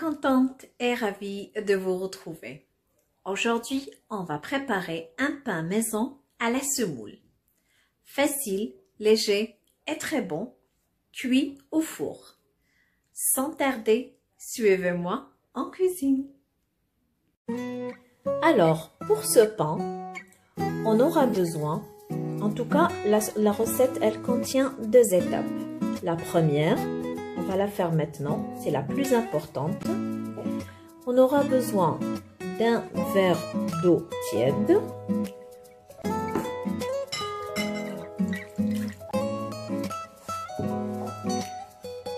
contente et ravie de vous retrouver. Aujourd'hui, on va préparer un pain maison à la semoule. Facile, léger et très bon, cuit au four. Sans tarder, suivez-moi en cuisine. Alors, pour ce pain, on aura besoin, en tout cas, la recette, elle contient 2 étapes. La première, on va la faire maintenant, c'est la plus importante. On aura besoin d'un verre d'eau tiède,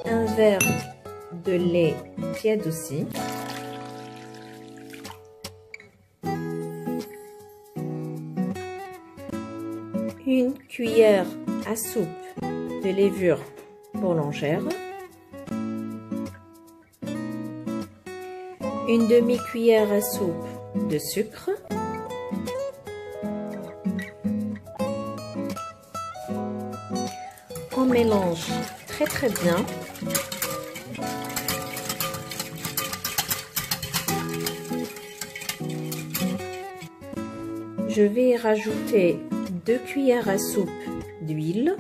un verre de lait tiède aussi, une cuillère à soupe de levure boulangère, une demi-cuillère à soupe de sucre, on mélange très bien. Je vais rajouter 2 cuillères à soupe d'huile.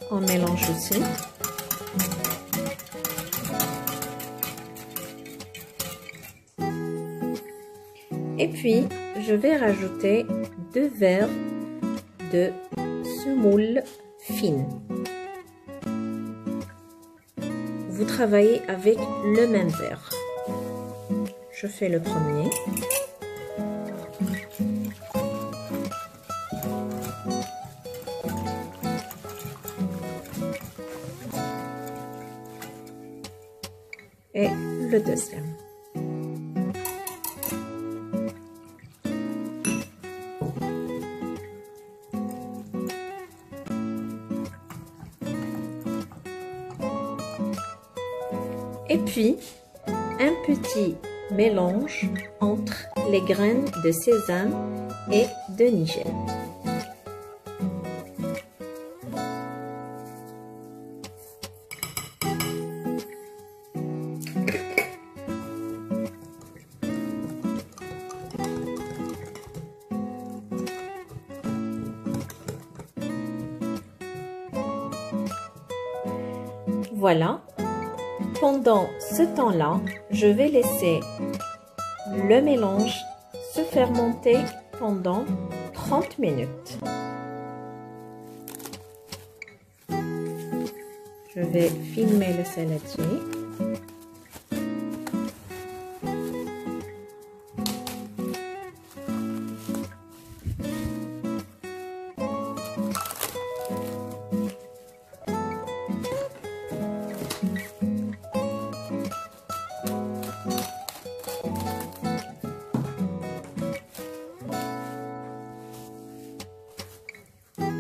On mélange aussi. Et puis, je vais rajouter 2 verres de semoule fine. Vous travaillez avec le même verre. Je fais le premier. Et le deuxième. Et puis, un petit mélange entre les graines de sésame et de nigel. Voilà. Pendant ce temps-là, je vais laisser le mélange se fermenter pendant 30 minutes. Je vais filmer le saladier.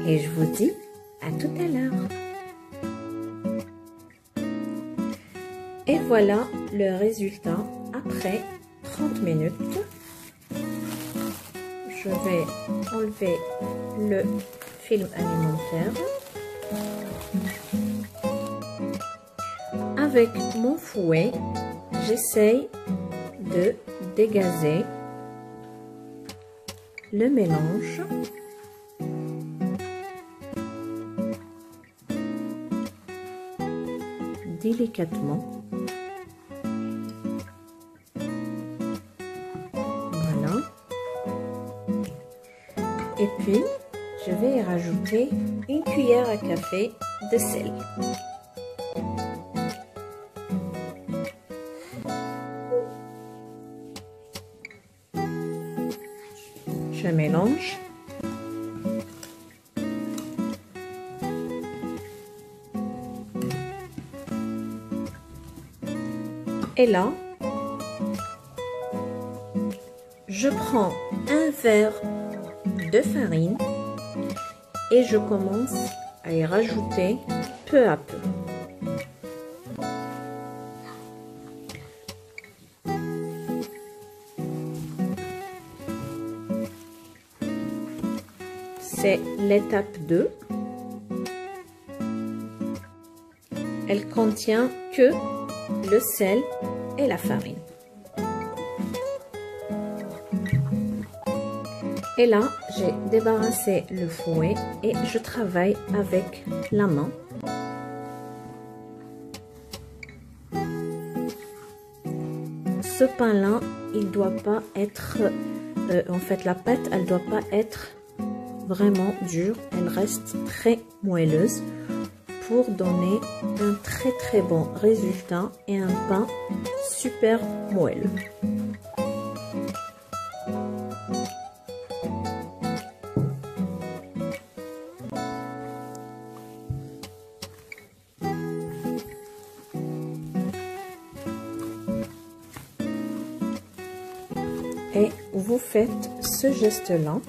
Et je vous dis à tout à l'heure. Et voilà le résultat après 30 minutes. Je vais enlever le film alimentaire. Avec mon fouet, j'essaye de dégazer le mélange. Délicatement. Voilà. Et puis, je vais y rajouter une cuillère à café de sel. Je mélange. Et là, je prends un verre de farine et je commence à y rajouter peu à peu. c'est l'étape 2. Elle contient que le sel et la farine. Et là, j'ai débarrassé le fouet et je travaille avec la main. Ce pain-là, il doit pas être... en fait, la pâte, elle doit pas être vraiment dure. Elle reste très moelleuse pour donner un très bon résultat et un pain super moelleux. Et vous faites ce geste-là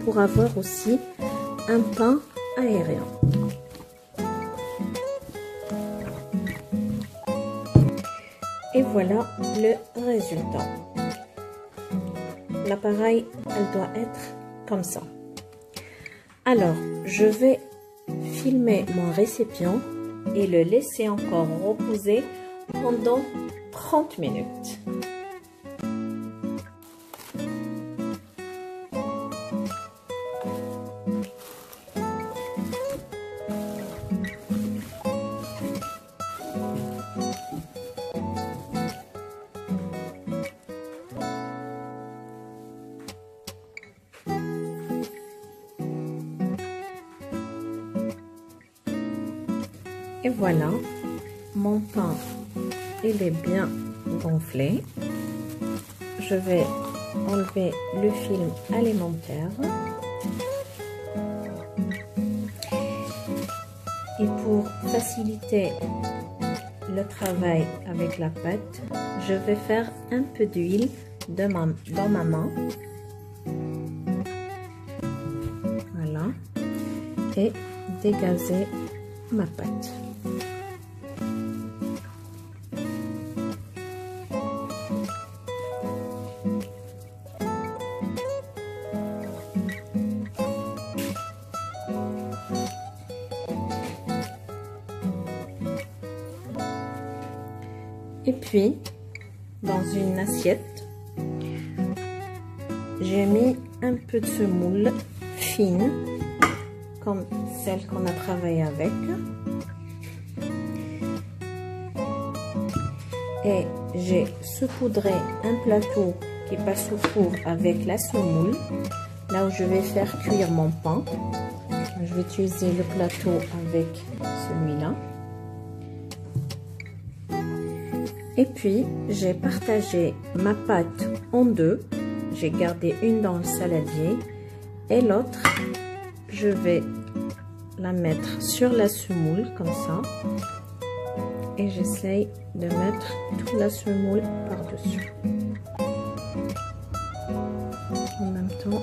pour avoir aussi un pain aérien. Et voilà le résultat. L'appareil, elle doit être comme ça. Alors, je vais filmer mon récipient et le laisser encore reposer pendant 30 minutes. Et voilà, mon pain, il est bien gonflé. Je vais enlever le film alimentaire. Et pour faciliter le travail avec la pâte, je vais faire un peu d'huile dans ma main. Voilà. Et dégazer ma pâte. Et puis, dans une assiette, j'ai mis un peu de semoule fine, comme celle qu'on a travaillé avec. Et j'ai saupoudré un plateau qui passe au four avec la semoule, là où je vais faire cuire mon pain. Je vais utiliser le plateau avec celui-là. Et puis, j'ai partagé ma pâte en deux. J'ai gardé une dans le saladier et l'autre, je vais la mettre sur la semoule comme ça. Et j'essaye de mettre toute la semoule par-dessus. En même temps.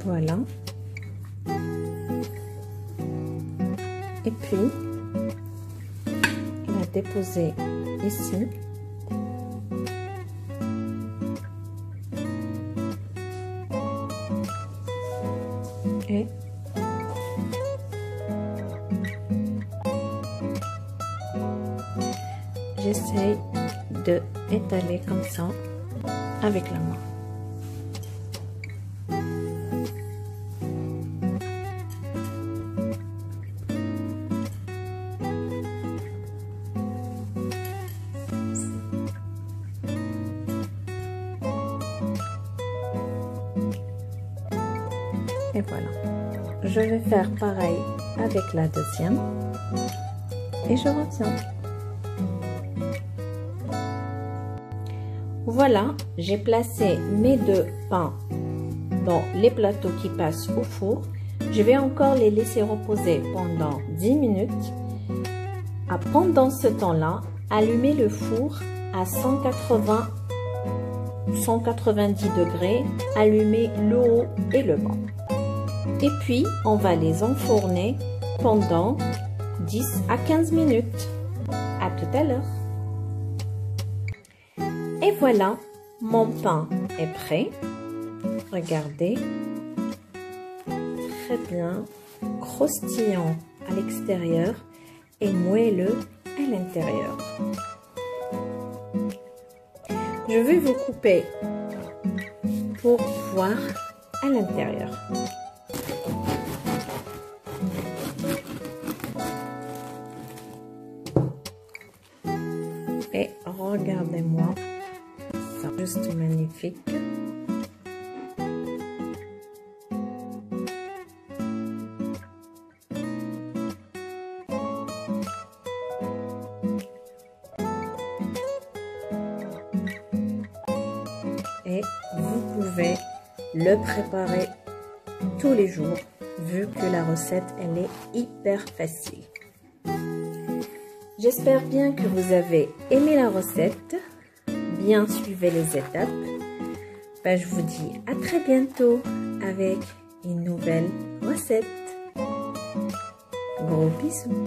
Voilà. Et puis, la déposer ici. Et j'essaye de étaler comme ça avec la main. Et voilà, je vais faire pareil avec la deuxième et je retiens. Voilà, j'ai placé mes 2 pains dans les plateaux qui passent au four. Je vais encore les laisser reposer pendant 10 minutes. Pendant ce temps-là, allumez le four à 190 degrés. Allumez le haut et le bas. Et puis, on va les enfourner pendant 10 à 15 minutes. À tout à l'heure. Et voilà, mon pain est prêt. Regardez. Très bien. Croustillant à l'extérieur et moelleux à l'intérieur. Je vais vous couper pour voir à l'intérieur. Et regardez-moi, c'est juste magnifique. Et vous pouvez le préparer tous les jours, vu que la recette, elle est hyper facile. J'espère bien que vous avez aimé la recette, bien suivez les étapes. Je vous dis à très bientôt avec une nouvelle recette. Gros bisous.